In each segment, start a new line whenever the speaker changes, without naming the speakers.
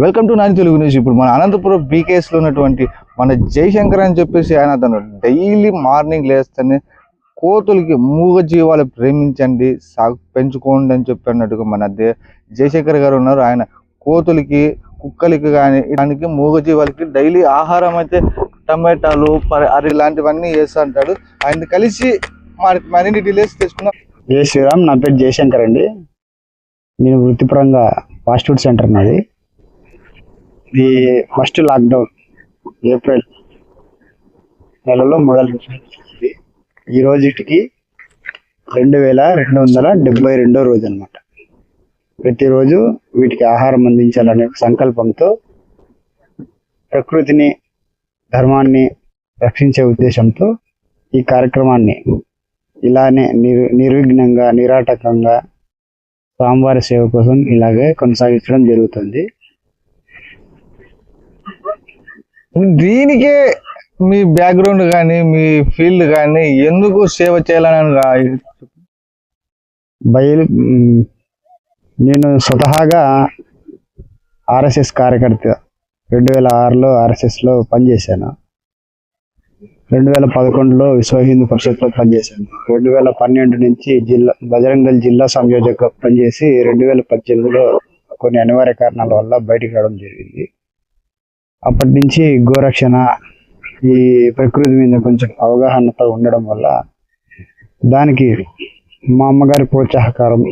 Welcome to Nani Telugu news. ఇప్పుడు మన Anantapuram BKS లో ఉన్నటువంటి మన జయశంకర్ అని చెప్పేసి ఆయన తను డైలీ మార్నింగ్ లేస్తేనే కోతులకి మూగ జీవాలు ప్రేమించండి పెంచుకోండి అని చెప్పి అన్నట్టుగా మన జయశంకర్ గారు ఉన్నారు. ఆయన కోతులకి కుక్కలకి కానీ దానికి మూగ జీవాలకి డైలీ ఆహారం అయితే టమాటాలు ఇలాంటివన్నీ వేస్తూ అంటాడు. ఆయన కలిసి మరిన్ని డీటెయిల్స్ తెలుసుకున్నాం.
జై శ్రీరామ్. నా పేరు జయశంకర్ అండి. నేను వృత్తిపరంగా ఫాస్ట్ ఫుడ్ సెంటర్ నాది. ఇది ఫస్ట్ లాక్డౌన్ ఏప్రిల్ నెలలో మొదలు ఈ రోజుకి 2272 రోజు అనమాట. ప్రతిరోజు వీటికి ఆహారం అందించాలనే సంకల్పంతో ప్రకృతిని ధర్మాన్ని రక్షించే ఉద్దేశంతో ఈ కార్యక్రమాన్ని ఇలానే నిర్విఘ్నంగా నిరాటకంగా స్వామివారి సేవ కోసం ఇలాగే కొనసాగించడం జరుగుతుంది.
దీనికే మీ బ్యాక్గ్రౌండ్ కానీ మీ ఫీల్డ్ కానీ ఎందుకు సేవ చేయాలని
నేను స్వతహాగా ఆర్ఎస్ఎస్ కార్యకర్త. 2006లో ఆర్ఎస్ఎస్లో పనిచేశాను. 2011లో విశ్వ హిందూ పరిషత్లో పనిచేశాను. 2012 నుంచి బజరంగ్ దళ్ జిల్లా సంయోజక పనిచేసి 2018లో కొన్ని అనివార్య కారణాల వల్ల బయటికి రావడం జరిగింది. అప్పటి నుంచి గోరక్షణ, ఈ ప్రకృతి మీద కొంచెం అవగాహనతో ఉండడం వల్ల దానికి మా అమ్మగారి ప్రోత్సాహకారం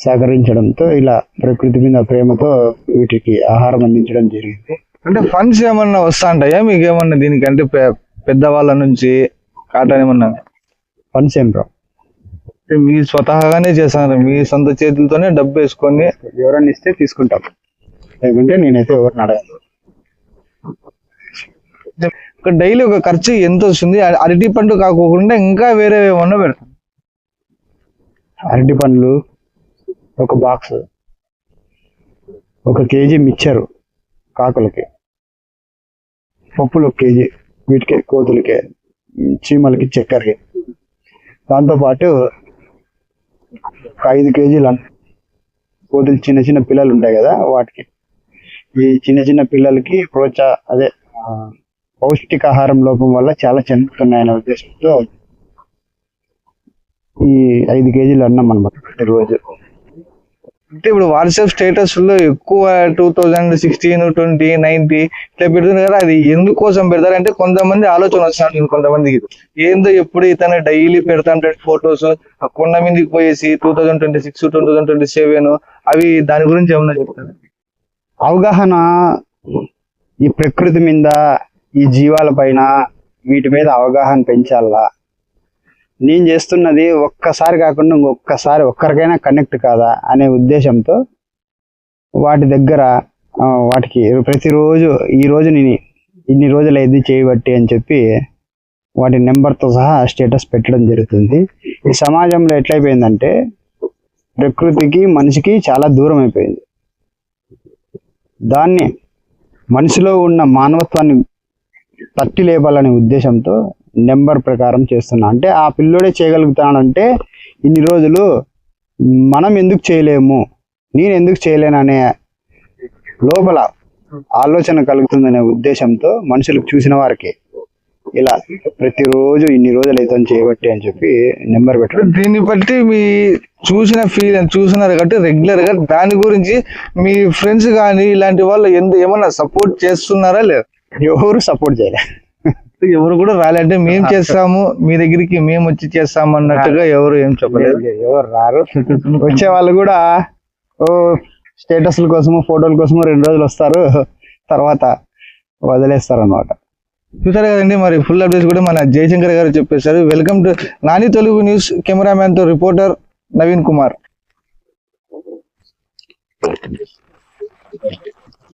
సహకరించడంతో ఇలా ప్రకృతి మీద ప్రేమతో వీటికి ఆహారం అందించడం జరిగింది.
అంటే ఫండ్స్ ఏమన్నా వస్తా ఉంటాయా మీకు ఏమన్నా దీనికంటే పెద్దవాళ్ళ నుంచి కాటా ఏమన్నా
ఫండ్స్ ఏం రావు?
మీ స్వతహాగానే చేస్తున్నారు, మీ సొంత చేతులతోనే డబ్బు వేసుకొని
ఎవరన్నా ఇస్తే తీసుకుంటాం, లేకుంటే నేనైతే ఎవరిని అడగను.
డైలీ ఒక ఖర్చు ఎంత వస్తుంది? అరటి పండు కాకుండా ఇంకా వేరే ఏమన్నా పెడతాం?
అరటి పండ్లు ఒక బాక్స్, 1 కేజీ మిక్చరు కాకులకి, పప్పులు 1 కేజీ వీటికి, కోతులకి, చీమలకి, చక్కెరకి, దాంతోపాటు 5 కేజీలు కోతులు చిన్న చిన్న పిల్లలు ఉంటాయి కదా వాటికి, ఈ చిన్న చిన్న పిల్లలకి పౌష్టికాహారం లోపం వల్ల చాలా చనిపోతున్నాయనే ఉద్దేశంతో ఈ 5 కేజీలు అన్నం అనమాట ప్రతిరోజు.
అంటే ఇప్పుడు వాట్సాప్ స్టేటస్ లో ఎక్కువ 2016, 20, 90 ఇట్లా పెడుతున్నారు కదా, అది ఎందుకోసం పెడతారు అంటే కొంతమంది ఆలోచన వస్తాను కొంతమందికి ఏందో ఎప్పుడు ఇతను డైలీ పెడతాంటే ఫొటోస్ కొండ మీదకి పోయేసి 2026, 2027 అవి దాని గురించి ఏమన్నా చెప్తారు?
అవగాహన ఈ ప్రకృతి మీద, ఈ జీవాల పైన, వీటి మీద అవగాహన పెంచాలా. నేను చేస్తున్నది ఒక్కసారి కాకుండా ఇంకొకసారి ఒక్కరికైనా కనెక్ట్ కాదా అనే ఉద్దేశంతో వాటి దగ్గర వాటికి ప్రతిరోజు ఈ రోజు నేను ఇన్ని రోజులు అయింది చేయబట్టి అని చెప్పి వాటి నెంబర్తో సహా స్టేటస్ పెట్టడం జరుగుతుంది. ఈ సమాజంలో ఎట్లయిపోయిందంటే ప్రకృతికి మనిషికి చాలా దూరం అయిపోయింది. దాన్ని మనిషిలో ఉన్న మానవత్వాన్ని తట్టి లేపాలనే ఉద్దేశంతో నెంబర్ ప్రకారం చేస్తున్నా. అంటే ఆ పిల్లోడే చేయగలుగుతానంటే ఇన్ని రోజులు మనం ఎందుకు చేయలేము, నేను ఎందుకు చేయలేననే లోపల ఆలోచన కలుగుతుందనే ఉద్దేశంతో మనుషులకు చూసిన వారికి ఇలా ప్రతిరోజు ఇన్ని రోజులు అయితే చేయబట్టి అని చెప్పి నెంబర్ పెట్టడం.
దీన్ని బట్టి మీ చూసినారు కాబట్టి రెగ్యులర్ గా దాని గురించి మీ ఫ్రెండ్స్ కానీ ఇలాంటి వాళ్ళు ఏమన్నా సపోర్ట్ చేస్తున్నారా లేదా?
ఎవరు సపోర్ట్ చేయలేదు,
ఎవరు కూడా రాలంటే మేము చేస్తాము, మీ దగ్గరికి మేము వచ్చి చేస్తాము అన్నట్టుగా ఎవరు ఏం చెప్పలేదు.
ఎవరు రారు. వచ్చే వాళ్ళు కూడా స్టేటస్ల కోసము, ఫోటోల కోసము 2 రోజులు వస్తారు, తర్వాత వదిలేస్తారు అన్నమాట.
చూసారు కదండి, మరి ఫుల్ అప్డేట్స్ కూడా మన జయశంకర్ గారు చెప్పేశారు. Welcome to Nani Telugu news. Cameraman తో రిపోర్టర్ నవీన్ కుమార్.